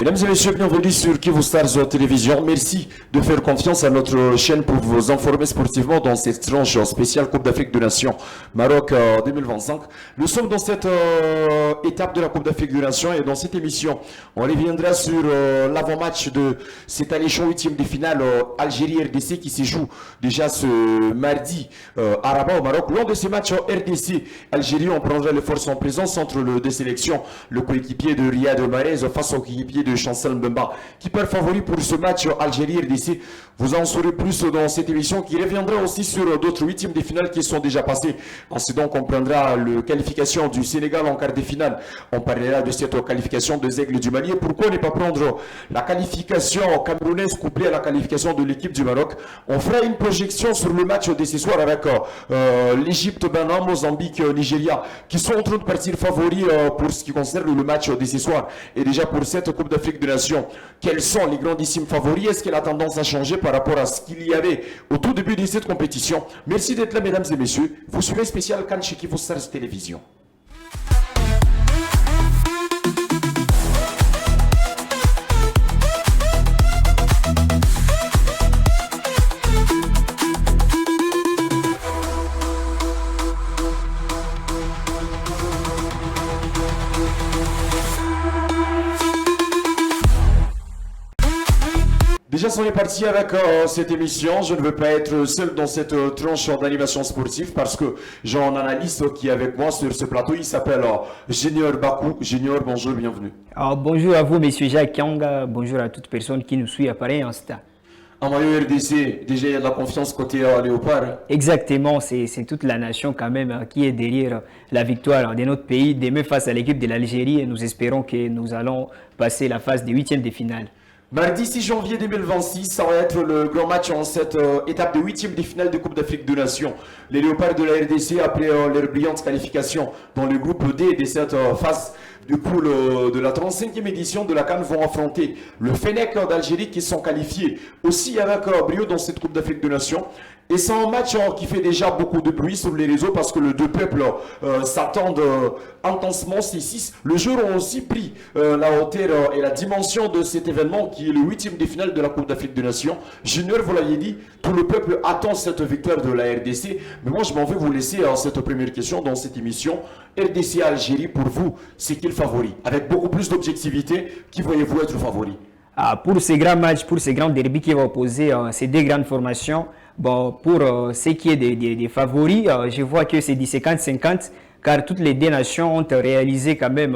Mesdames et messieurs, bienvenue sur Kivu Stars Télévision. Merci de faire confiance à notre chaîne pour vous informer sportivement dans cette tranche spéciale Coupe d'Afrique des Nations Maroc 2025. Nous sommes dans cette étape de la Coupe d'Afrique des Nations et dans cette émission, on reviendra sur l'avant-match de cet alléchant huitième de finale Algérie-RDC qui se joue déjà ce mardi à Rabat au Maroc. Lors de ce match RDC-Algérie, on prendra les forces en présence entre le deux sélections, le coéquipier de Riyad Mahrez face au coéquipier de Chancel Mbemba, qui perd favori pour ce match Algérie-RDC. Vous en saurez plus dans cette émission qui reviendra aussi sur d'autres huitièmes de finale qui sont déjà passés. Ensuite, on comprendra la qualification du Sénégal en quart de finale. On parlera de cette qualification des Aigles du Mali. Pourquoi ne pas prendre la qualification camerounaise couplée à la qualification de l'équipe du Maroc? On fera une projection sur le match de ce soir avec l'Égypte, Bénin, Mozambique, Nigeria, qui sont en train de partir favoris pour ce qui concerne le match de ce soir. Et déjà pour cette Coupe d'Afrique des Nations, quels sont les grandissimes favoris? Est-ce qu'elle a tendance à changer par rapport à ce qu'il y avait au tout début de cette compétition? Merci d'être là, mesdames et messieurs. Vous suivez spécial Cannes chez Kivu Stars Télévision. Déjà, on est parti avec cette émission. Je ne veux pas être seul dans cette tranche d'animation sportive parce que j'ai un analyste qui est avec moi sur ce plateau. Il s'appelle Junior Bakou. Junior, bonjour, bienvenue. Bonjour à vous, monsieur Jacques Kyanga. Bonjour à toute personne qui nous suit à pareil instant. En maillot RDC, déjà il y a de la confiance côté Léopard. Exactement, c'est toute la nation quand même qui est derrière la victoire de notre pays demain face à l'équipe de l'Algérie et nous espérons que nous allons passer la phase des huitièmes de finale. Mardi 6 janvier 2026, ça va être le grand match en cette étape de huitième de finale de Coupe d'Afrique des Nations. Les Léopards de la RDC, après leur brillante qualification dans le groupe D de cette phase du pool de la 35e édition de la CAN, vont affronter le Fennec d'Algérie qui sont qualifiés aussi avec brio dans cette Coupe d'Afrique des Nations. Et c'est un match qui fait déjà beaucoup de bruit sur les réseaux parce que les deux peuples s'attendent intensement. Ces six, le jour ont aussi pris la hauteur et la dimension de cet événement qui est le huitième de finale de la Coupe d'Afrique des Nations. Junior, vous l'avez dit, tout le peuple attend cette victoire de la RDC. Mais moi, je m'en vais vous laisser cette première question dans cette émission. RDC Algérie, pour vous, c'est qui le favori? Avec beaucoup plus d'objectivité, qui voyez-vous être favori? Pour ces grands matchs, pour ces grands derbys qui vont opposer ces deux grandes formations, bon, pour ce qui est des favoris, je vois que c'est du 50-50 car toutes les deux nations ont réalisé quand même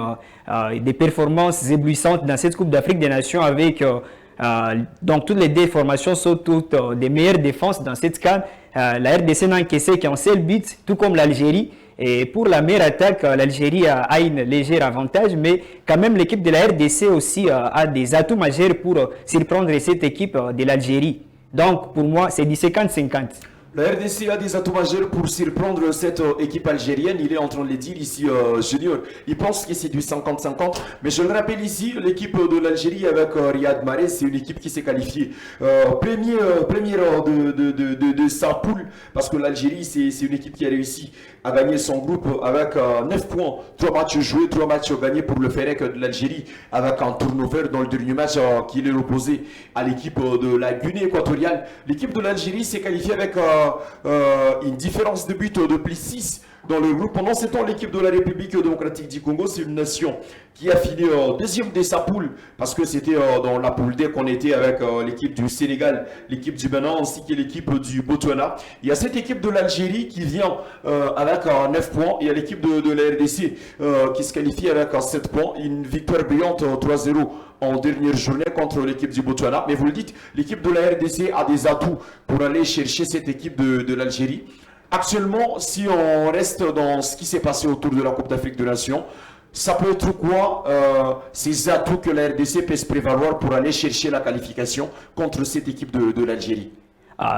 des performances éblouissantes dans cette Coupe d'Afrique des Nations avec donc toutes les deux formations sont toutes des meilleures défenses dans cette CAN. La RDC n'a encaissé qu'un seul but, tout comme l'Algérie. Et pour la meilleure attaque, l'Algérie a un léger avantage, mais quand même l'équipe de la RDC aussi a des atouts majeurs pour surprendre cette équipe de l'Algérie. Donc pour moi, c'est du 50-50. La RDC a des atouts majeurs pour surprendre cette équipe algérienne. Il est en train de le dire ici, Junior. Il pense que c'est du 50-50. Mais je le rappelle ici, l'équipe de l'Algérie avec Riyad Mahrez, c'est une équipe qui s'est qualifiée première de sa poule. Parce que l'Algérie, c'est une équipe qui a réussi à gagner son groupe avec 9 points. 3 matchs joués, 3 matchs gagnés pour le Fennec de l'Algérie. Avec un turnover dans le dernier match qui est opposé à l'équipe de la Guinée équatoriale. L'équipe de l'Algérie s'est qualifiée avec une différence de but de plus 6 dans le groupe. Pendant ce temps, l'équipe de la République démocratique du Congo, c'est une nation qui a fini deuxième de sa poule parce que c'était dans la poule D qu'on était avec l'équipe du Sénégal, l'équipe du Bénin ainsi que l'équipe du Botswana. Il y a cette équipe de l'Algérie qui vient avec 9 points. Il y a l'équipe de la RDC qui se qualifie avec 7 points. Une victoire brillante 3-0 en dernière journée contre l'équipe du Botswana. Mais vous le dites, l'équipe de la RDC a des atouts pour aller chercher cette équipe de l'Algérie. Actuellement, si on reste dans ce qui s'est passé autour de la Coupe d'Afrique des Nations, ça peut être quoi ces atouts que la RDC peut se prévaloir pour aller chercher la qualification contre cette équipe de l'Algérie?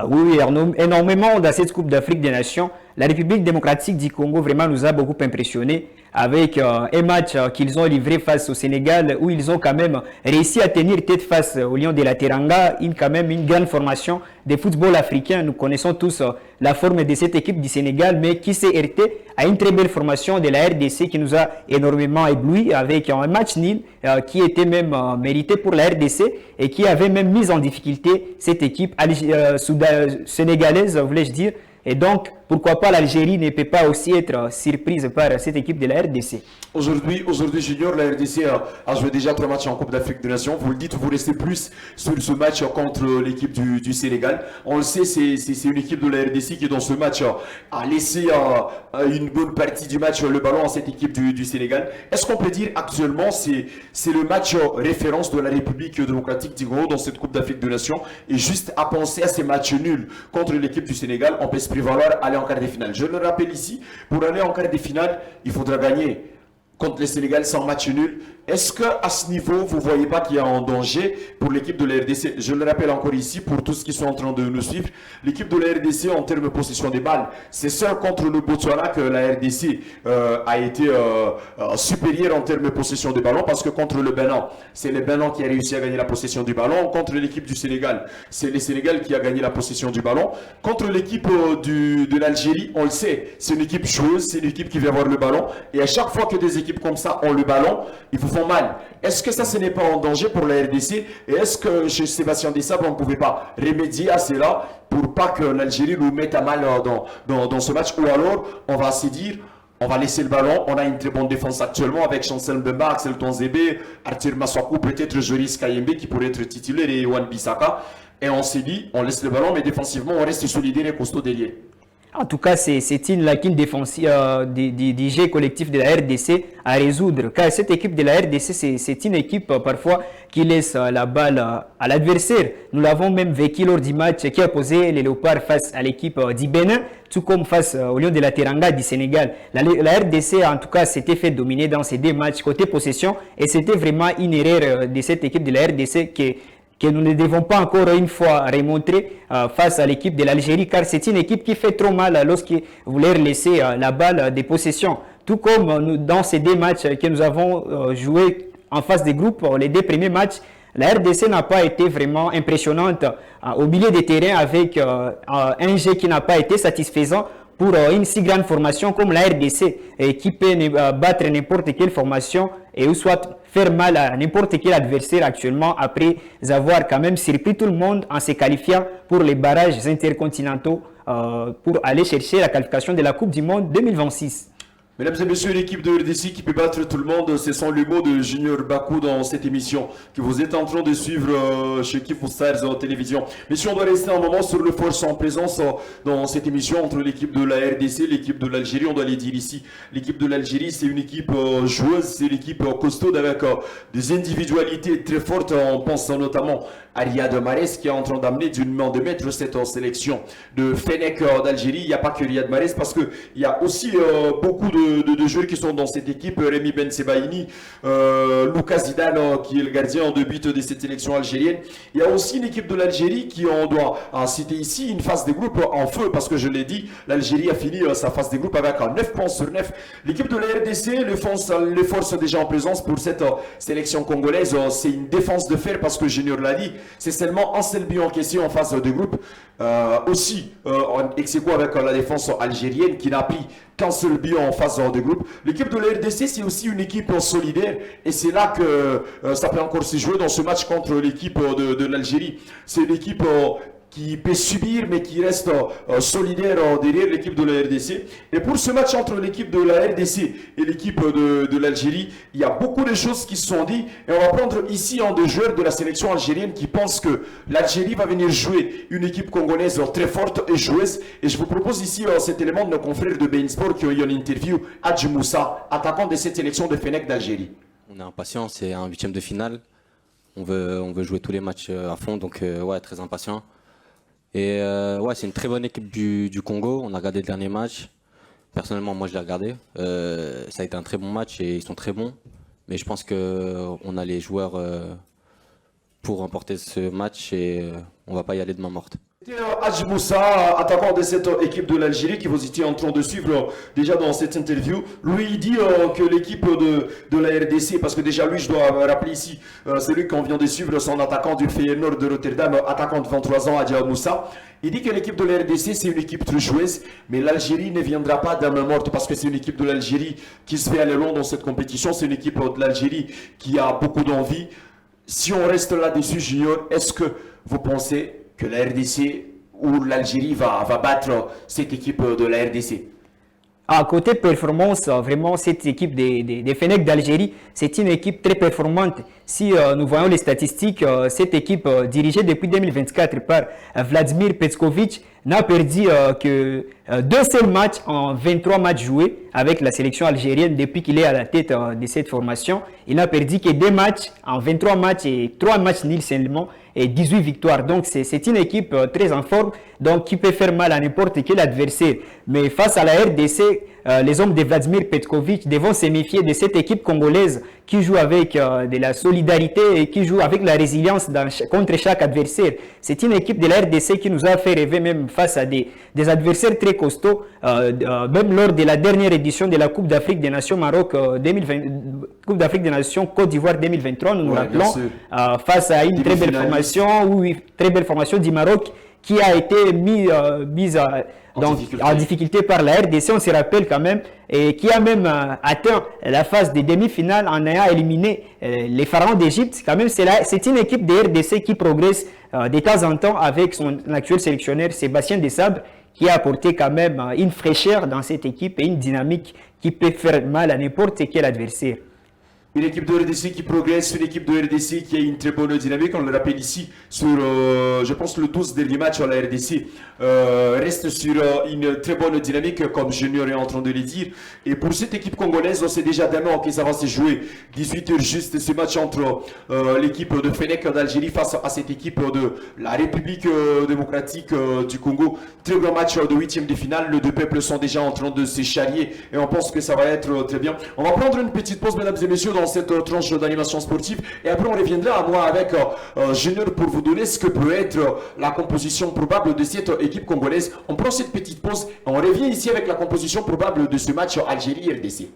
Oui, énormément dans cette Coupe d'Afrique des Nations. la République démocratique du Congo vraiment nous a beaucoup impressionné avec un match qu'ils ont livré face au Sénégal où ils ont quand même réussi à tenir tête face au Lion de la Teranga, quand même une grande formation de football africain. Nous connaissons tous la forme de cette équipe du Sénégal, mais qui s'est heurtée à une très belle formation de la RDC qui nous a énormément ébloui avec un match nul qui était même mérité pour la RDC et qui avait même mis en difficulté cette équipe sénégalaise, voulais-je dire. Et donc, pourquoi pas l'Algérie ne peut pas aussi être surprise par cette équipe de la RDC. Aujourd'hui, Junior, la RDC a joué déjà 3 matchs en Coupe d'Afrique des Nations. Vous le dites, vous restez plus sur ce match contre l'équipe du Sénégal. On le sait, c'est une équipe de la RDC qui, dans ce match, a laissé une bonne partie du match, le ballon à cette équipe du Sénégal. Est-ce qu'on peut dire actuellement c'est le match référence de la République démocratique du Congo dans cette Coupe d'Afrique des Nations? Et juste à penser à ces matchs nuls contre l'équipe du Sénégal, on peut se prévaloir aller en quart de finale. Je le rappelle ici, pour aller en quart de finale, il faudra gagner contre le Sénégal sans match nul. Est-ce qu'à ce niveau, vous ne voyez pas qu'il y a un danger pour l'équipe de la RDC? Je le rappelle encore ici, pour tous qui sont en train de nous suivre, l'équipe de la RDC en termes de possession des balles, c'est seul contre le Botswana que la RDC a été supérieure en termes de possession des ballons, parce que contre le Bénin, c'est le Bénin qui a réussi à gagner la possession du ballon. Contre l'équipe du Sénégal, c'est le Sénégal qui a gagné la possession du ballon. Contre l'équipe de l'Algérie, on le sait, c'est une équipe joueuse, c'est une équipe qui vient avoir le ballon. Et à chaque fois que des équipes comme ça ont le ballon, ils vous font mal. Est-ce que ça, ce n'est pas un danger pour la RDC? Et est-ce que chez Sébastien Desabre, on ne pouvait pas remédier à cela pour pas que l'Algérie nous mette à mal dans ce match? Ou alors, on va se dire, on va laisser le ballon. On a une très bonne défense actuellement avec Chancel Mbemba, Axel Tonzebe, Arthur Maswaku, peut-être Joris Kayembe qui pourrait être titulaire et Yohan Bissaka. Et on s'est dit, on laisse le ballon, mais défensivement, on reste solidaire et costaud derrière. En tout cas, c'est une lacune défensive du jeu collectif de la RDC à résoudre. Car cette équipe de la RDC, c'est une équipe parfois qui laisse la balle à l'adversaire. Nous l'avons même vécu lors du match qui a posé les Léopards face à l'équipe du Bénin, tout comme face au Lion de la Teranga du Sénégal. La RDC, en tout cas, s'était fait dominer dans ces 2 matchs côté possession. Et c'était vraiment une erreur de cette équipe de la RDC que nous ne devons pas encore une fois remontrer face à l'équipe de l'Algérie, car c'est une équipe qui fait trop mal lorsqu'il voulait laisser la balle des possessions. Tout comme dans ces 2 matchs que nous avons joués en phase de groupe, les 2 premiers matchs, la RDC n'a pas été vraiment impressionnante au milieu des terrains avec un jeu qui n'a pas été satisfaisant pour une si grande formation comme la RDC qui peut battre n'importe quelle formation et ou soit faire mal à n'importe quel adversaire actuellement après avoir quand même surpris tout le monde en se qualifiant pour les barrages intercontinentaux pour aller chercher la qualification de la Coupe du Monde 2026. Mesdames et messieurs, l'équipe de RDC qui peut battre tout le monde, ce sont les mots de Junior Bakou dans cette émission que vous êtes en train de suivre chez Kifu Stars en télévision. Messieurs, on doit rester un moment sur le force en présence dans cette émission entre l'équipe de la RDC et l'équipe de l'Algérie. On doit les dire ici. L'équipe de l'Algérie, c'est une équipe joueuse, c'est une équipe costaude avec des individualités très fortes. On pense notamment à Riyad Mahrez qui est en train d'amener d'une main de maître cette sélection de Fennec d'Algérie. Il n'y a pas que Riyad Mahrez parce qu'il y a aussi beaucoup de joueurs qui sont dans cette équipe. Rémi Ben Sebaini, Lucas Zidane qui est le gardien de but de cette sélection algérienne. Il y a aussi une équipe de l'Algérie qui, on doit citer ici, une phase de groupe en feu parce que je l'ai dit, l'Algérie a fini sa phase de groupe avec 9 points sur 9. L'équipe de la RDC, les forces déjà en présence pour cette sélection congolaise, c'est une défense de fer parce que Junior l'a dit, c'est seulement un seul but encaissé en phase de groupe. Aussi, en ex-aequo avec la défense algérienne qui n'a pris qu'un seul but en phase de groupe. L'équipe de la RDC, c'est aussi une équipe solidaire et c'est là que ça peut encore se jouer dans ce match contre l'équipe de l'Algérie. C'est une équipe qui peut subir mais qui reste solidaire derrière l'équipe de la RDC. Et pour ce match entre l'équipe de la RDC et l'équipe de l'Algérie, il y a beaucoup de choses qui se sont dites et on va prendre ici un des joueurs de la sélection algérienne qui pense que l'Algérie va venir jouer une équipe congolaise très forte et joueuse. Et je vous propose ici cet élément de nos confrères de Bein Sport qui ont eu une interview à Moussa, attaquant de cette sélection de Fennec d'Algérie. On est impatient, c'est un 8e de finale. On veut jouer tous les matchs à fond, donc ouais, très impatient. Et ouais, c'est une très bonne équipe du Congo. On a regardé le dernier match. Personnellement, moi, je l'ai regardé. Ça a été un très bon match et ils sont très bons. Mais je pense qu'on a les joueurs pour remporter ce match et on va pas y aller de main morte. Hadji Moussa, attaquant de cette équipe de l'Algérie que vous étiez en train de suivre déjà dans cette interview. Lui, il dit que l'équipe de la RDC, parce que déjà lui, je dois rappeler ici, c'est lui qu'on vient de suivre, son attaquant du Feyenoord de Rotterdam, attaquant de 23 ans, Hadji Moussa. Il dit que l'équipe de la RDC, c'est une équipe très joueuse, mais l'Algérie ne viendra pas d'un main morte parce que c'est une équipe de l'Algérie qui se fait aller loin dans cette compétition. C'est une équipe de l'Algérie qui a beaucoup d'envie. Si on reste là-dessus, Junior, est-ce que vous pensez que la RDC ou l'Algérie va battre cette équipe de la RDC? Côté performance, vraiment, cette équipe des Fennecs d'Algérie, c'est une équipe très performante. Si nous voyons les statistiques, cette équipe dirigée depuis 2024 par Vladimir Petkovic n'a perdu que 2 seuls matchs en 23 matchs joués avec la sélection algérienne depuis qu'il est à la tête de cette formation. Il n'a perdu que 2 matchs en 23 matchs et 3 matchs nuls seulement et 18 victoires. Donc c'est une équipe très en forme, donc qui peut faire mal à n'importe quel adversaire. Mais face à la RDC, les hommes de Vladimir Petkovic devront se méfier de cette équipe congolaise qui joue avec de la solidarité et qui joue avec la résilience contre chaque adversaire. C'est une équipe de la RDC qui nous a fait rêver même face à des adversaires très costauds, même lors de la dernière édition de la Coupe d'Afrique des Nations Maroc 2020, Coupe d'Afrique des Nations Côte d'Ivoire 2023, nous nous rappelons, face à une très belle formation du Maroc qui a été mise en difficulté par la RDC, on se rappelle quand même, et qui a même atteint la phase des demi-finales en ayant éliminé les pharaons d'Égypte. Quand même, c'est une équipe de RDC qui progresse de temps en temps avec son actuel sélectionneur Sébastien Desabre, qui a apporté quand même une fraîcheur dans cette équipe et une dynamique qui peut faire mal à n'importe quel adversaire. Une équipe de RDC qui progresse, une équipe de RDC qui a une très bonne dynamique. On le rappelle ici, sur, je pense, le 12 derniers matchs, la RDC reste sur une très bonne dynamique, comme Junior est en train de le dire. Et pour cette équipe congolaise, on sait déjà demain que ça va se jouer 18h juste ce match entre l'équipe de Fennec d'Algérie face à cette équipe de la République démocratique du Congo. Très grand match de 8e de finale. Les deux peuples sont déjà en train de se charrier et on pense que ça va être très bien. On va prendre une petite pause, mesdames et messieurs, dans cette tranche d'animation sportive et après on reviendra à moi avec Junior pour vous donner ce que peut être la composition probable de cette équipe congolaise. On prend cette petite pause et on revient ici avec la composition probable de ce match Algérie-RDC.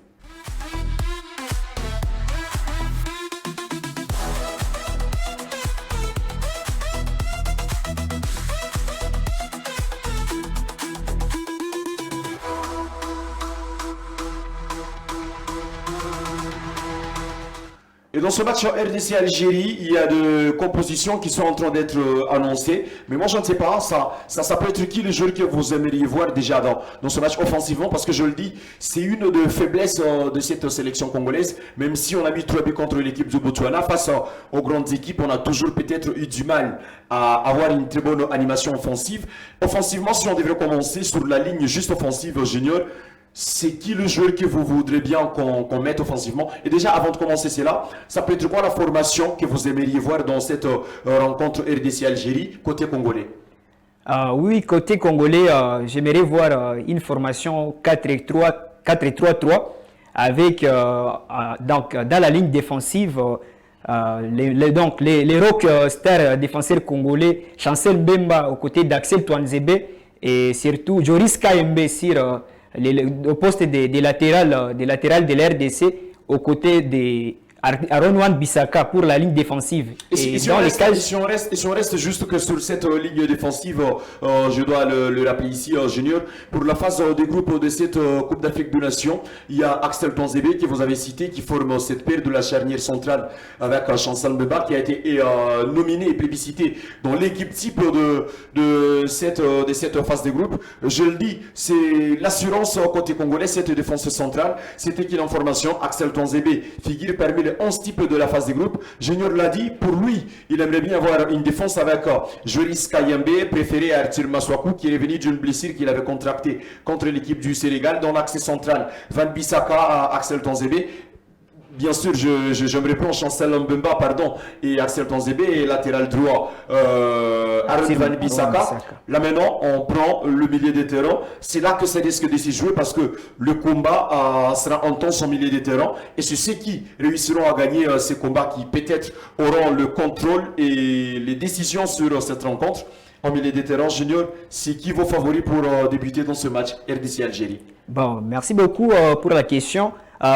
Et dans ce match RDC-Algérie, il y a des compositions qui sont en train d'être annoncées. Mais moi, je ne sais pas, ça peut être qui le joueur que vous aimeriez voir déjà dans ce match offensivement. Parce que je le dis, c'est une des faiblesses de cette sélection congolaise. Même si on a mis 3 buts contre l'équipe du Botswana, face aux grandes équipes, on a toujours peut-être eu du mal à avoir une très bonne animation offensive. Offensivement, si on devrait commencer sur la ligne juste offensive junior, c'est qui le joueur que vous voudrez bien qu'on mette offensivement? Et déjà, avant de commencer cela, ça peut être quoi la formation que vous aimeriez voir dans cette rencontre RDC-Algérie, côté congolais? Oui, côté congolais, j'aimerais voir une formation 4-3-3 avec, donc, dans la ligne défensive, les rock stars défenseurs congolais, Chancel Mbemba aux côtés d'Axel Touanzebe et surtout Joris Kayembe sur au poste des latérales de l'RDC aux côtés de Aaron Wan Bissaka pour la ligne défensive. Si on reste juste que sur cette ligne défensive, je dois le rappeler ici, Junior, pour la phase des groupes de cette Coupe d'Afrique des Nations, il y a Axel Touanzebe que vous avez cité qui forme cette paire de la charnière centrale avec Chancel Mbemba qui a été nominé et plébiscité dans l'équipe type de cette phase des groupes. Je le dis, c'est l'assurance côté congolais, cette défense centrale. C'était qu'il en formation, Axel Touanzebe figure parmi les 11 types de la phase des groupes. Junior l'a dit, pour lui, il aimerait bien avoir une défense avec Joris Kayembe, préféré à Arthur Maswaku, qui est revenu d'une blessure qu'il avait contractée contre l'équipe du Sénégal. Dans l'axe central, Van Bissaka, Axel Touanzebe. Bien sûr, je me réponds, Chancel Mbemba, pardon, et Axel Touanzebe, et latéral droit, Aaron Van Bissaka. Là maintenant, on prend le milieu de terrain. C'est là que ça risque de se jouer parce que le combat sera intense en milieu de terrain. Et c'est ceux qui réussiront à gagner ces combats qui peut-être auront le contrôle et les décisions sur cette rencontre. En milieu de terrain, Junior, c'est qui vos favoris pour débuter dans ce match RDC-Algérie? Bon, merci beaucoup pour la question.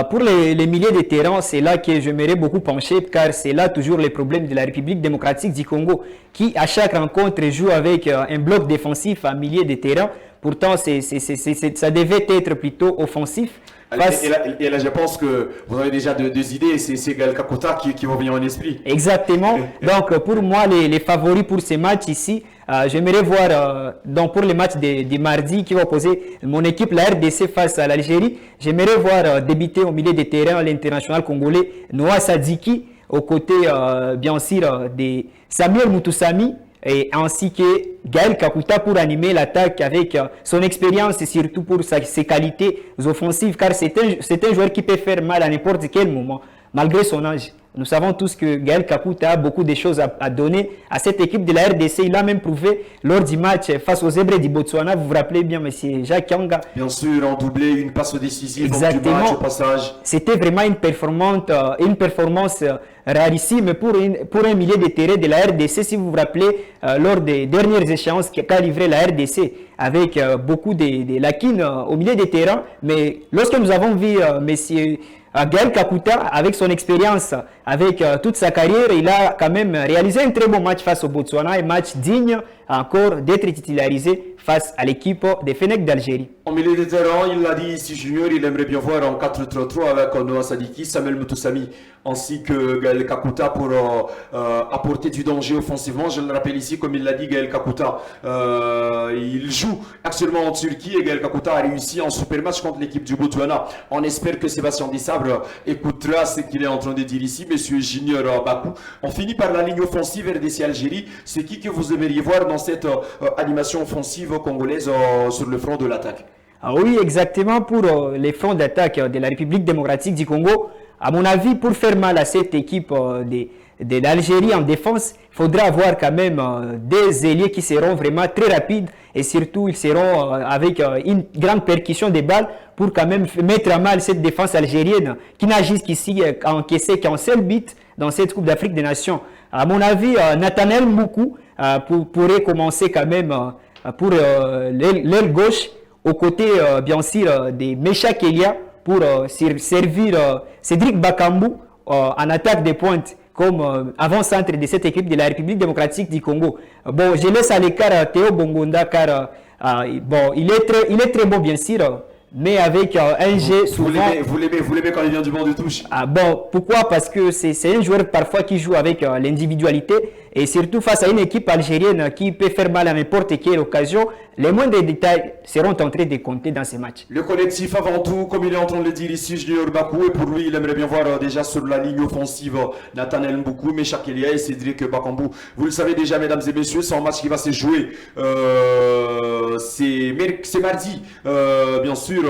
Pour les milieux de terrain, c'est là que j'aimerais beaucoup pencher car c'est là toujours les problèmes de la République démocratique du Congo qui à chaque rencontre joue avec un bloc défensif à milieu de terrain. Pourtant, ça devait être plutôt offensif. Et là, je pense que vous avez déjà deux idées, c'est Gaël Kakuta qui vous vient en esprit. Exactement. Donc, pour moi, les favoris pour ces matchs ici, j'aimerais voir, donc pour les matchs de mardi qui vont opposer mon équipe, la RDC face à l'Algérie, j'aimerais voir débuter au milieu des terrains l'international congolais Noah Sadiki, aux côtés, bien sûr, de Samuel Mutusami, et ainsi que Gaël Kakuta pour animer l'attaque avec son expérience et surtout pour ses qualités offensives, car c'est un joueur qui peut faire mal à n'importe quel moment, malgré son âge. Nous savons tous que Gaël Kakuta a beaucoup de choses à donner à cette équipe de la RDC. Il a même prouvé lors du match face aux Zèbres du Botswana. Vous vous rappelez bien, M. Jacques Kanga. Bien sûr, en doublé, une passe décisive. Exactement. Du match au passage. C'était vraiment une performance rarissime pour un milieu de terrain de la RDC. Si vous vous rappelez, lors des dernières échéances qu'a livré la RDC, avec beaucoup de lacunes au milieu des terrains. Mais lorsque nous avons vu M. Gaël Kakuta, avec son expérience, avec toute sa carrière, il a quand même réalisé un très bon match face au Botswana, un match digne encore d'être titularisé face à l'équipe des Fennecs d'Algérie. En milieu de terrain, il l'a dit ici Junior, il aimerait bien voir en 4-3-3 avec Noah Sadiki, Samuel Mutusami ainsi que Gaël Kakuta pour apporter du danger offensivement. Je le rappelle ici, comme il l'a dit, Gaël Kakuta, il joue actuellement en Turquie et Gaël Kakuta a réussi un super match contre l'équipe du Botswana. On espère que Sébastien Desabre écoutera ce qu'il est en train de dire ici, monsieur Junior Bakou. On finit par la ligne offensive RDC Algérie. C'est qui que vous aimeriez voir dans cette animation offensive congolaise sur le front de l'attaque? Oui, exactement. Pour les fronts d'attaque de la République démocratique du Congo, à mon avis, pour faire mal à cette équipe de l'Algérie en défense, il faudra avoir quand même des ailiers qui seront vraiment très rapides et surtout ils seront avec une grande percussion des balles pour quand même mettre à mal cette défense algérienne qui n'a jusqu'ici encaissé qu'un seul but dans cette Coupe d'Afrique des Nations. À mon avis, Nathaniel Moukou pourrait commencer quand même pour l'aile gauche aux côtés bien sûr des Mecha Kelia pour servir Cédric Bakambu en attaque des pointes comme avant-centre de cette équipe de la République démocratique du Congo. Bon, je laisse à l'écart Théo Bongonda car bon, il est très bon bien sûr, mais avec un jeu souvent... Vous l'aimez quand il vient du banc de touche? Bon, pourquoi? Parce que c'est un joueur parfois qui joue avec l'individualité et surtout face à une équipe algérienne qui peut faire mal à n'importe quelle occasion, les moindres détails seront en train de compter dans ces matchs. Le collectif avant tout, comme il est en train de le dire ici, Junior Bakou, et pour lui, il aimerait bien voir déjà sur la ligne offensive Nathaniel Mboukou, Mecha Kelia et Cédric Bakambu. Vous le savez déjà, mesdames et messieurs, c'est un match qui va se jouer. C'est mardi, bien sûr,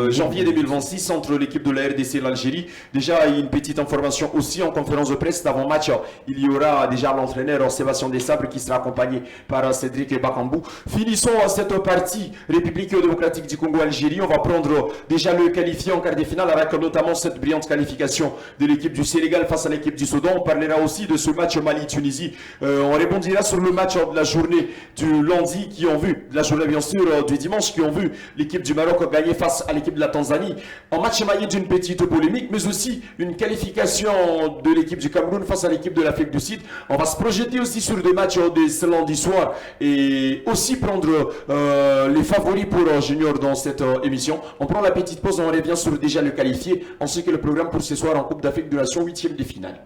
janvier 2026 entre l'équipe de la RDC et l'Algérie. Déjà, une petite information aussi en conférence de presse d'avant-match. Il y aura déjà l'entraîneur Sébastien Desabre qui sera accompagné par Cédric Bakambu. Finissons cette partie République démocratique du Congo-Algérie. On va prendre déjà le qualifié en quart de finale avec notamment cette brillante qualification de l'équipe du Sénégal face à l'équipe du Soudan. On parlera aussi de ce match Mali-Tunisie. On répondra sur le match de la journée du lundi qui ont vu, de la journée bien sûr du dimanche qui ont vu l'équipe du Maroc gagné face à l'équipe de la Tanzanie. Un match émaillé d'une petite polémique, mais aussi une qualification de l'équipe du Cameroun face à l'équipe de l'Afrique du Sud. On va se projeter aussi sur des matchs de ce lundi soir et aussi prendre les favoris pour Junior dans cette émission. On prend la petite pause, on revient sur déjà le qualifié, ainsi que le programme pour ce soir en Coupe d'Afrique de Nations, 8e de finale.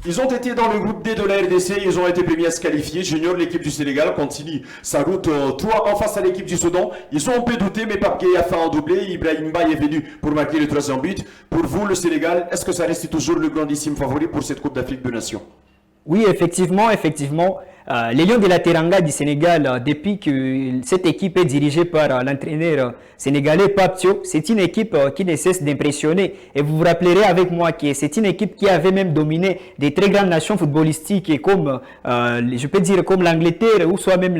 Ils ont été dans le groupe D de la RDC, ils ont été premiers à se qualifier. Junior, l'équipe du Sénégal, continue sa route 3 en face à l'équipe du Soudan. Ils ont un peu douté, mais Pape Gueye a fait un doublé. Ibrahim Baye est venu pour marquer le 3e but. Pour vous, le Sénégal, est-ce que ça reste toujours le grandissime favori pour cette Coupe d'Afrique de Nations? Oui, effectivement. Les Lions de la Teranga du Sénégal, depuis que cette équipe est dirigée par l'entraîneur sénégalais Pape Thiaw, c'est une équipe qui ne cesse d'impressionner. Et vous vous rappellerez avec moi que c'est une équipe qui avait même dominé des très grandes nations footballistiques comme, je peux dire, comme l'Angleterre ou soit même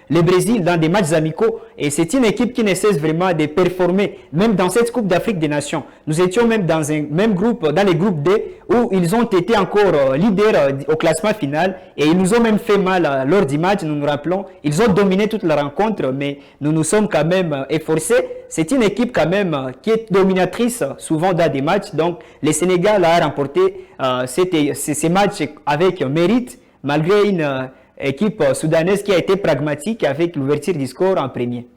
le Brésil dans des matchs amicaux. Et c'est une équipe qui ne cesse vraiment de performer, même dans cette Coupe d'Afrique des Nations. Nous étions même dans un même groupe, dans les groupes D, où ils ont été encore leaders au classement final et ils nous ont même fait mal lors du match, nous nous rappelons. Ils ont dominé toute la rencontre, mais nous nous sommes quand même efforcés. C'est une équipe quand même qui est dominatrice souvent dans des matchs. Donc, le Sénégal a remporté ces matchs avec mérite, malgré une équipe soudanaise qui a été pragmatique avec l'ouverture du score en premier.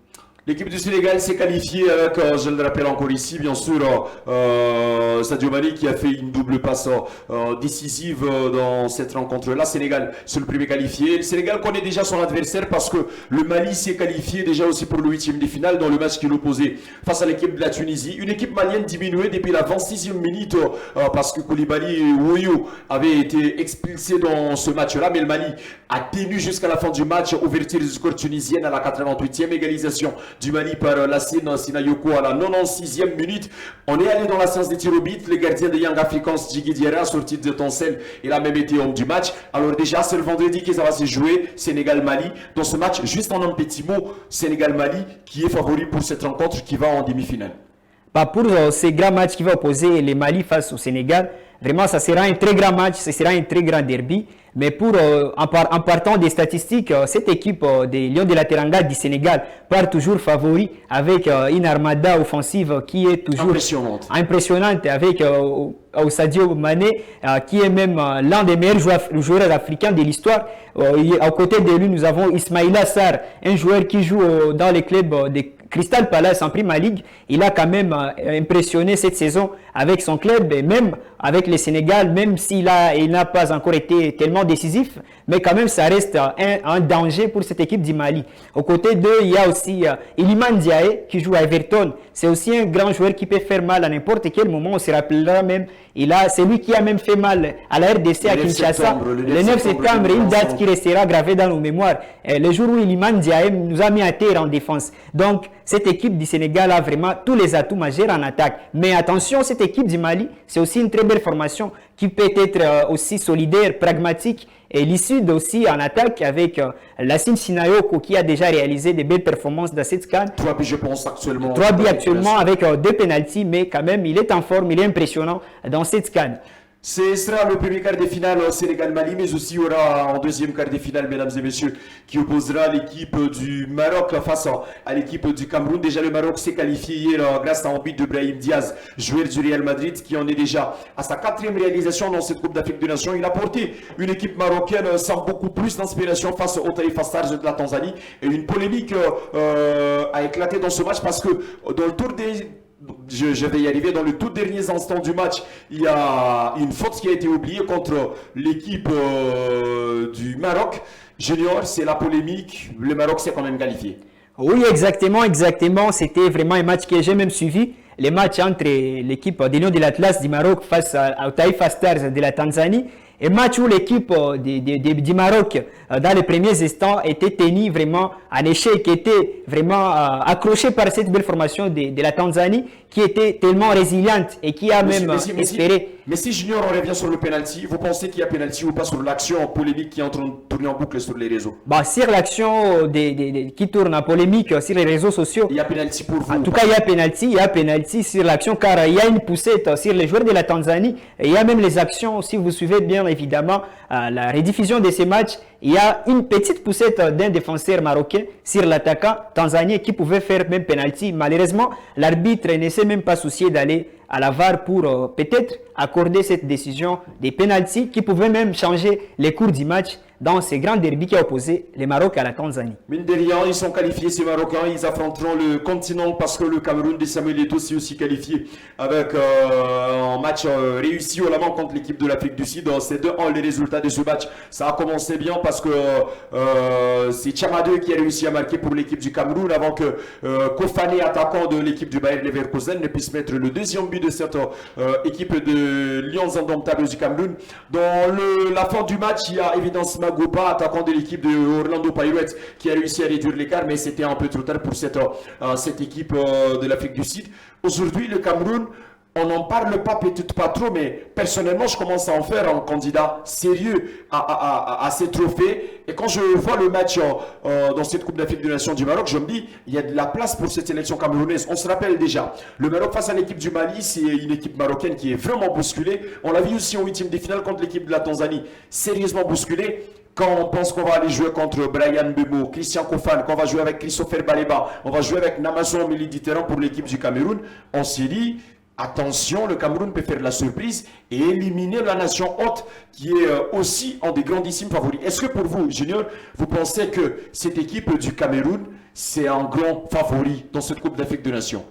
L'équipe du Sénégal s'est qualifiée avec, je le rappelle encore ici, bien sûr, Sadio Mané qui a fait une double passe décisive dans cette rencontre-là. Sénégal, c'est le premier qualifié. Le Sénégal connaît déjà son adversaire parce que le Mali s'est qualifié déjà aussi pour le 8e de finale dans le match qu'il opposait face à l'équipe de la Tunisie. Une équipe malienne diminuée depuis la 26e minute parce que Koulibaly et Ouyo avaient été expulsés dans ce match-là. Mais le Mali a tenu jusqu'à la fin du match, ouverture du score tunisienne à la 88e, égalisation du Mali par Lassine Sinayoko à la 96e minute. On est allé dans la séance des tirs au but. Le gardien de Young Africans, Djigui Diarra, sorti de Toncel, il a même été homme du match. Alors déjà, c'est le vendredi que ça va se jouer, Sénégal-Mali. Dans ce match, juste en un petit mot, Sénégal-Mali qui est favori pour cette rencontre qui va en demi-finale. Pour ces grands matchs qui va opposer les Mali face au Sénégal, vraiment, ça sera un très grand match, ce sera un très grand derby. Mais en partant des statistiques, cette équipe des Lions de la Teranga du Sénégal part toujours favori avec une armada offensive qui est toujours impressionnante avec Sadio Mané, qui est même l'un des meilleurs joueurs africains de l'histoire. À côté de lui, nous avons Ismaïla Sarr, un joueur qui joue dans les clubs de Crystal Palace en Premier League. Il a quand même impressionné cette saison avec son club et même avec le Sénégal, même s'il n'a pas encore été tellement décisif, mais quand même ça reste un danger pour cette équipe du Mali. Aux côtés d'eux, il y a aussi Iliman Ndiaye qui joue à Everton. C'est aussi un grand joueur qui peut faire mal à n'importe quel moment. On se rappellera même, c'est lui qui a même fait mal à la RDC à Kinshasa le 9 septembre, une date qui restera gravée dans nos mémoires. Le jour où Iliman Ndiaye nous a mis à terre en défense. Donc, cette équipe du Sénégal a vraiment tous les atouts majeurs en attaque. Mais attention, cette équipe du Mali, c'est aussi une très belle formation qui peut être aussi solidaire, pragmatique et lucide aussi en attaque avec Lassine Sinayoko qui a déjà réalisé de belles performances dans cette CAN. 3 buts, je pense, actuellement. 3 buts actuellement avec 2 pénaltys, mais quand même, il est en forme, il est impressionnant dans cette CAN. Ce sera le premier quart de finale Sénégal-Mali, mais aussi il y aura un deuxième quart de finale, mesdames et messieurs, qui opposera l'équipe du Maroc face à l'équipe du Cameroun. Déjà, le Maroc s'est qualifié hier grâce à un but de Brahim Diaz, joueur du Real Madrid, qui en est déjà à sa 4e réalisation dans cette Coupe d'Afrique des Nations. Il a porté une équipe marocaine sans beaucoup plus d'inspiration face au Taifa Stars de la Tanzanie. Et une polémique a éclaté dans ce match parce que dans le tour des... Je vais y arriver. Dans le tout dernier instant du match, il y a une faute qui a été oubliée contre l'équipe du Maroc. Junior, c'est la polémique. Le Maroc s'est quand même qualifié. Oui, exactement. C'était vraiment un match que j'ai même suivi. Les matchs entre l'équipe des Lions de l'Atlas du Maroc face au Taifa Stars de la Tanzanie. Un match où l'équipe du Maroc, dans les premiers instants, était tenue vraiment en échec, était vraiment accrochée par cette belle formation de la Tanzanie, qui était tellement résiliente et qui a espéré. Mais si Junior, on revient sur le penalty, vous pensez qu'il y a penalty ou pas sur l'action polémique qui est en train de tourner en boucle sur les réseaux? Sur l'action qui tourne en polémique sur les réseaux sociaux. Il y a penalty pour vous? En tout cas, il y a penalty sur l'action car il y a une poussette sur les joueurs de la Tanzanie. Et il y a même les actions, si vous suivez bien évidemment la rediffusion de ces matchs, il y a une petite poussette d'un défenseur marocain sur l'attaquant tanzanien qui pouvait faire même penalty. Malheureusement, l'arbitre ne s'est même pas soucié d'aller à la VAR pour peut-être accorder cette décision des pénaltys qui pouvaient même changer les cours du match dans ces grands derbys qui ont opposé le Maroc à la Tanzanie. Mine de rien, ils sont qualifiés, ces Marocains. Ils affronteront le continent parce que le Cameroun de Samuel Eto'o s'est aussi qualifié avec un match réussi au Lamant contre l'équipe de l'Afrique du Sud. C'est 2-1 les résultats de ce match. Ça a commencé bien parce que c'est Chamadou qui a réussi à marquer pour l'équipe du Cameroun avant que Kofane, attaquant de l'équipe du Bayer Leverkusen, ne puisse mettre le deuxième but de cette équipe de Lions indomptables du Cameroun. Dans la fin du match, il y a évidemment Gopa, attaquant de l'équipe de Orlando Pirates, qui a réussi à réduire l'écart, mais c'était un peu trop tard pour cette équipe de l'Afrique du Sud. Aujourd'hui, le Cameroun, on n'en parle pas, peut-être pas trop, mais personnellement, je commence à en faire un candidat sérieux à ces trophées. Et quand je vois le match dans cette Coupe d'Afrique des Nations du Maroc, je me dis, il y a de la place pour cette sélection camerounaise. On se rappelle déjà, le Maroc face à l'équipe du Mali, c'est une équipe marocaine qui est vraiment bousculée. On l'a vu aussi en huitième de finale contre l'équipe de la Tanzanie, sérieusement bousculée. Quand on pense qu'on va aller jouer contre Brian Bemo, Christian Kofan, qu'on va jouer avec Christopher Baleba, on va jouer avec Namazo au milieu du terrain pour l'équipe du Cameroun, on s'est dit, attention, le Cameroun peut faire la surprise et éliminer la nation hôte qui est aussi un des grandissimes favoris. Est-ce que pour vous, Junior, vous pensez que cette équipe du Cameroun, c'est un grand favori dans cette Coupe d'Afrique des Nations?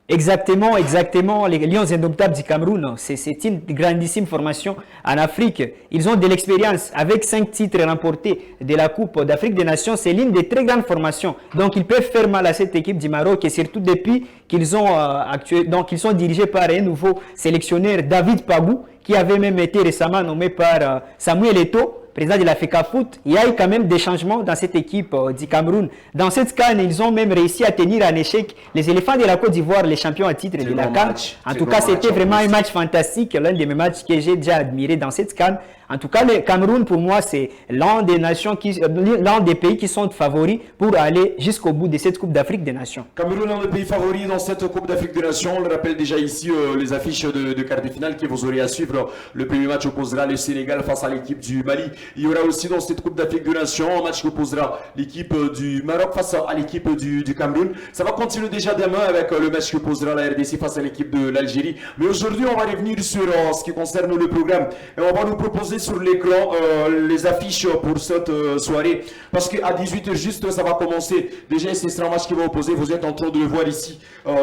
Exactement, exactement. Les Lions indomptables du Cameroun, c'est une grandissime formation en Afrique. Ils ont de l'expérience avec 5 titres remportés de la Coupe d'Afrique des Nations. C'est l'une des très grandes formations. Donc, ils peuvent faire mal à cette équipe du Maroc et surtout depuis qu'ils ont donc ils sont dirigés par un nouveau sélectionneur, David Pabou, qui avait même été récemment nommé par Samuel Eto'o, président de la FECAFOOT. Il y a eu quand même des changements dans cette équipe du Cameroun. Dans cette CAN, ils ont même réussi à tenir en échec les éléphants de la Côte d'Ivoire, les champions à titre de la CAN. En tout cas, c'était vraiment un match fantastique, l'un de mes matchs que j'ai déjà admiré dans cette CAN. En tout cas, le Cameroun, pour moi, c'est l'un des pays qui sont favoris pour aller jusqu'au bout de cette Coupe d'Afrique des Nations. Cameroun, l'un des pays favoris dans cette Coupe d'Afrique des Nations. On le rappelle déjà ici, les affiches de quart de finale que vous aurez à suivre. Le premier match opposera le Sénégal face à l'équipe du Mali. Il y aura aussi dans cette Coupe d'Afrique des Nations un match qui opposera l'équipe du Maroc face à l'équipe du Cameroun. Ça va continuer déjà demain avec le match qui opposera la RDC face à l'équipe de l'Algérie. Mais aujourd'hui, on va revenir sur ce qui concerne le programme. Et on va nous proposer sur l'écran les affiches pour cette soirée. Parce qu'à 18h juste, ça va commencer. Déjà, ce sera un match qui va opposer. Vous êtes en train de le voir ici.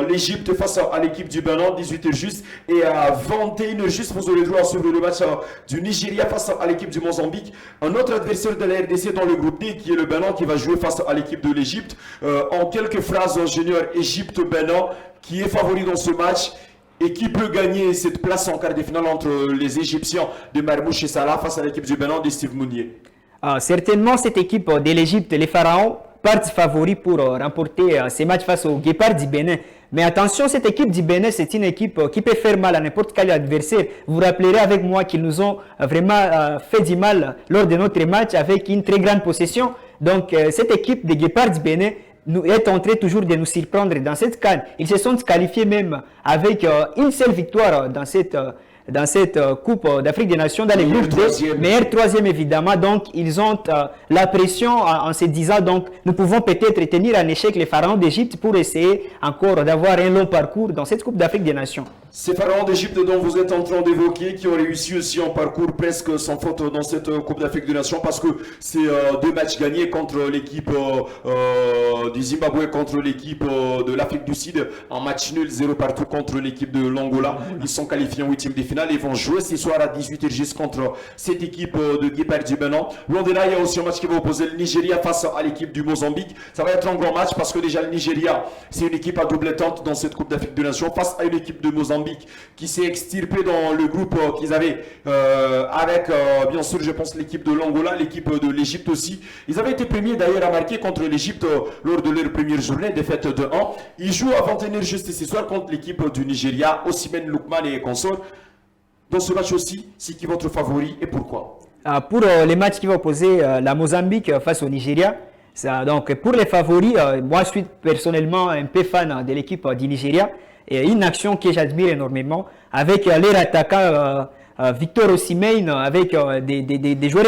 L'Égypte face à l'équipe du Bénin, 18h juste. Et à 21h juste, vous aurez droit à suivre le match du Nigeria face à l'équipe du Mozambique. Un autre adversaire de la RDC dans le groupe D, qui est le Bénin, qui va jouer face à l'équipe de l'Égypte. En quelques phrases, Junior, Égypte-Bénin, qui est favori dans ce match et qui peut gagner cette place en quart de finale entre les Égyptiens de Marmouche et Salah face à l'équipe du Bénin de Steve Mounier. Certainement, cette équipe de l'Égypte, les Pharaons, partent favoris pour remporter ces matchs face au Guépard du Bénin. Mais attention, cette équipe du Bénin, c'est une équipe qui peut faire mal à n'importe quel adversaire. Vous vous rappellerez avec moi qu'ils nous ont vraiment fait du mal lors de notre match avec une très grande possession. Donc, cette équipe des Guépards du Bénin nous est en train toujours de nous surprendre dans cette CAN. Ils se sont qualifiés même avec une seule victoire dans cette Coupe d'Afrique des Nations dans les groupes D, meilleur troisième évidemment. Donc ils ont la pression en se disant donc nous pouvons peut-être tenir en échec les pharaons d'Égypte pour essayer encore d'avoir un long parcours dans cette Coupe d'Afrique des Nations. Ces pharaons d'Égypte dont vous êtes en train d'évoquer, qui ont réussi aussi un parcours presque sans faute dans cette Coupe d'Afrique des Nations, parce que c'est 2 matchs gagnés contre l'équipe du Zimbabwe, contre l'équipe de l'Afrique du Sud, en match nul, 0 partout contre l'équipe de l'Angola. Ils sont qualifiés en 8e de finale et vont jouer ce soir à 18h juste contre cette équipe de Guépard du Bénin. Loin de là, il y a aussi un match qui va opposer le Nigeria face à l'équipe du Mozambique. Ça va être un grand match parce que déjà le Nigeria, c'est une équipe à double tente dans cette Coupe d'Afrique des Nations face à une équipe de Mozambique qui s'est extirpée dans le groupe qu'ils avaient avec, bien sûr, je pense, l'équipe de l'Angola, l'équipe de l'Égypte aussi. Ils avaient été premiers d'ailleurs à marquer contre l'Égypte lors de leur première journée, défaite de 1. Ils jouent à 21h juste ce soir contre l'équipe du Nigeria, Osimhen, Lookman et consorts. Dans ce match aussi, c'est qui votre favori et pourquoi? Pour les matchs qui vont opposer la Mozambique face au Nigeria, donc pour les favoris, moi je suis personnellement un peu fan de l'équipe du Nigeria. Et une action que j'admire énormément avec leur attaquant Victor Osimhen, avec des joueurs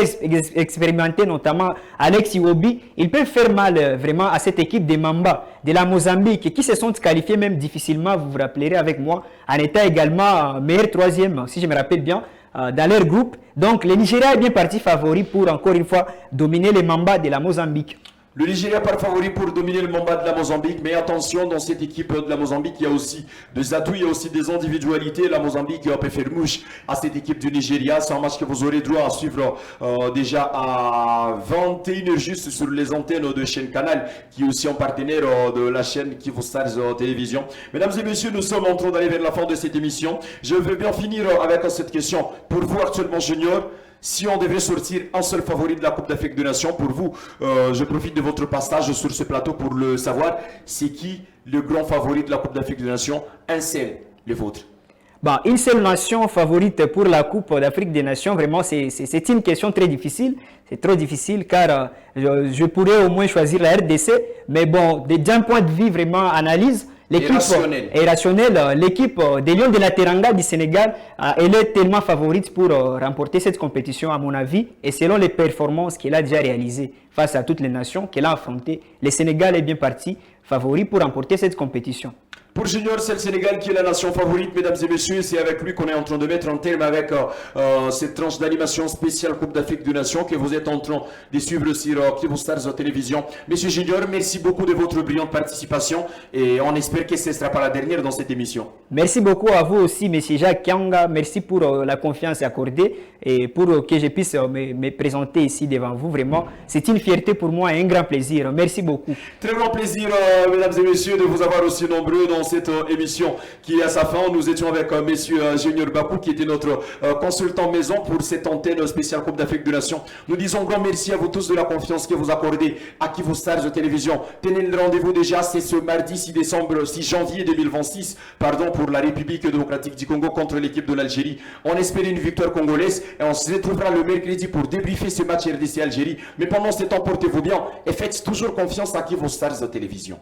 expérimentés, notamment Alex Iwobi. Ils peuvent faire mal vraiment à cette équipe des Mamba de la Mozambique qui se sont qualifiés même difficilement, vous vous rappellerez avec moi, en état également meilleur troisième, si je me rappelle bien, dans leur groupe. Donc le Nigeria est bien parti favori pour encore une fois dominer les Mamba de la Mozambique. Le Nigeria part favori pour dominer le Mamba de la Mozambique, mais attention, dans cette équipe de la Mozambique, il y a aussi des atouts, il y a aussi des individualités. La Mozambique peut faire mouche à cette équipe du Nigeria. C'est un match que vous aurez droit à suivre déjà à 21h juste sur les antennes de chaîne Canal, qui est aussi un partenaire de la chaîne Kivu Stars Télévision. Mesdames et messieurs, nous sommes en train d'aller vers la fin de cette émission. Je veux bien finir avec cette question. Pour vous actuellement, Junior, Si on devait sortir un seul favori de la Coupe d'Afrique des Nations, pour vous, je profite de votre passage sur ce plateau pour le savoir, c'est qui le grand favori de la Coupe d'Afrique des Nations? Un seul, le vôtre. Bon, une seule nation favorite pour la Coupe d'Afrique des Nations, vraiment, c'est une question très difficile. C'est trop difficile car je pourrais au moins choisir la RDC. Mais bon, d'un point de vue vraiment analyse, l'équipe est rationnelle. L'équipe des Lions de la Teranga du Sénégal, elle est tellement favorite pour remporter cette compétition, à mon avis. Et selon les performances qu'elle a déjà réalisées face à toutes les nations qu'elle a affrontées, le Sénégal est bien parti favori pour remporter cette compétition. Pour Junior, c'est le Sénégal qui est la nation favorite, mesdames et messieurs. C'est avec lui qu'on est en train de mettre un terme avec cette tranche d'animation spéciale Coupe d'Afrique des Nations que vous êtes en train de suivre sur Kivu Stars Télévision. Monsieur Junior, merci beaucoup de votre brillante participation et on espère que ce ne sera pas la dernière dans cette émission. Merci beaucoup à vous aussi, monsieur Jacques Kianga. Merci pour la confiance accordée et pour que je puisse me présenter ici devant vous. Vraiment, c'est une fierté pour moi et un grand plaisir. Merci beaucoup. Très grand plaisir, mesdames et messieurs, de vous avoir aussi nombreux dans cette émission qui est à sa fin. Nous étions avec monsieur Junior Bakou qui était notre consultant maison pour cette antenne spéciale Coupe d'Afrique des Nations. Nous disons grand merci à vous tous de la confiance que vous accordez à Kivu Stars Télévision. Tenez le rendez-vous déjà, c'est ce mardi 6 janvier 2026, pardon, pour la République démocratique du Congo contre l'équipe de l'Algérie. On espère une victoire congolaise et on se retrouvera le mercredi pour débriefer ce match RDC Algérie. Mais pendant ce temps, portez-vous bien et faites toujours confiance à Kivu Stars Télévision.